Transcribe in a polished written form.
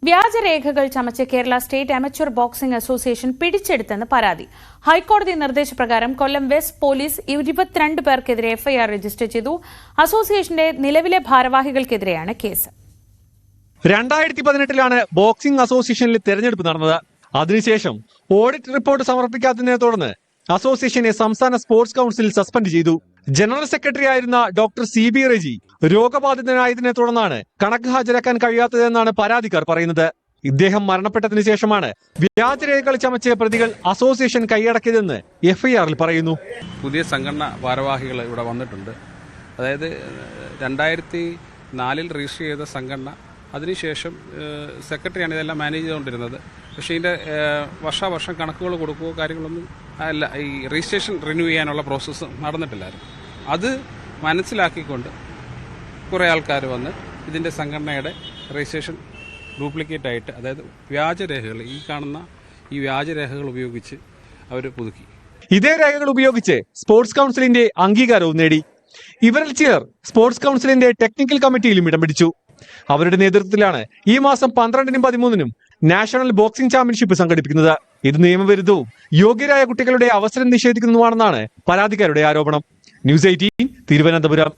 വ്യാജരേഖകൾ ചമച്ച് Kerala state amateur boxing association പിടിച്ചെടുത്തെന്ന് പരാതി. ഹൈക്കോടതി നിർദ്ദേശപ്രകാരം കൊല്ലം വെസ്റ്റ് പോലീസ് 22 പേർക്കെതിരെ എഫ്ഐആർ രജിസ്റ്റർ ചെയ്തു. അസോസിയേഷന്റെ നിലവിലെ ഭാരവാഹികൾക്കെതിരെയാണ് കേസ്. 2018 ബോക്സിംഗ് അസോസിയേഷനിൽ തെരഞ്ഞെടുപ്പ് നടന്നത്. അതിനുശേഷം ഓഡിറ്റ് റിപ്പോർട്ട് സമർപ്പിക്കാത്തതിനെ തുടർന്ന് അസോസിയേഷനെ സംസ്ഥാന സ്പോർട്സ് കൌൺസിൽ സസ്പെൻഡ് ചെയ്തു. ജനറൽ സെക്രട്ടറി ആയിരുന്ന ഡോക്ടർ CB റെജി രോഗബാധിതനായതിനെ തുടർന്നാണ് കണക്ക് ഹാജരാക്കാൻ കഴിയാത്തതെന്നാണ് പരാതിക്കാർ പറയുന്നത്. ഇദ്ദേഹം മരണപ്പെട്ടതിനു ശേഷമാണ് വ്യാജരേഖകൾ ചമച്ച പ്രതികൾ അസോസിയേഷൻ കൈയടക്കിയതെന്ന് എഫ്ഐആറിൽ പറയുന്നു. പുതിയ സംഘടന ഭാരവാഹികൾ ഇവിടെ വന്നിട്ടുണ്ട്. അതായത് 2004 രജിസ്റ്റർ ചെയ്ത സംഘടന, അതിനുശേഷം സെക്രട്ടറിയാണ് ഇതെല്ലാം മാനേജ് ചെയ്തുകൊണ്ടിരുന്നത്. പക്ഷേ ഇതിൻ്റെ വർഷാവർഷം കണക്കുകൾ കൊടുക്കുകയോ കാര്യങ്ങളൊന്നും അല്ല, ഈ രജിസ്ട്രേഷൻ റിന്യൂ ചെയ്യാനുള്ള പ്രോസസ്സ് നടന്നിട്ടില്ലായിരുന്നു. അത് മനസ്സിലാക്കിക്കൊണ്ട് കുറേ ആൾക്കാർ വന്ന് ഇതിൻ്റെ സംഘടനയുടെ രജിസ്ട്രേഷൻ ഡ്യൂപ്ലിക്കേറ്റ് ആയിട്ട്, അതായത് വ്യാജരേഖകൾ, ഈ കാണുന്ന ഈ വ്യാജരേഖകൾ ഉപയോഗിച്ച് അവർ പുതുക്കി. ഇതേ രേഖകൾ ഉപയോഗിച്ച് സ്പോർട്സ് കൗൺസിലിന്റെ അംഗീകാരവും നേടി. ഇവരിൽ ചിലർ സ്പോർട്സ് കൗൺസിലിന്റെ ടെക്നിക്കൽ കമ്മിറ്റിയിലും ഇടം പിടിച്ചു. അവരുടെ നേതൃത്വത്തിലാണ് ഈ മാസം 12-നും 13-നും നാഷണൽ ബോക്സിംഗ് ചാമ്പ്യൻഷിപ്പ് സംഘടിപ്പിക്കുന്നത്. ഇത് നിയമവിരുദ്ധവും യോഗ്യരായ കുട്ടികളുടെ അവസരം നിഷേധിക്കുന്നതുമാണെന്നാണ് പരാതിക്കാരുടെ ആരോപണം. ന്യൂസ് 18 തിരുവനന്തപുരം.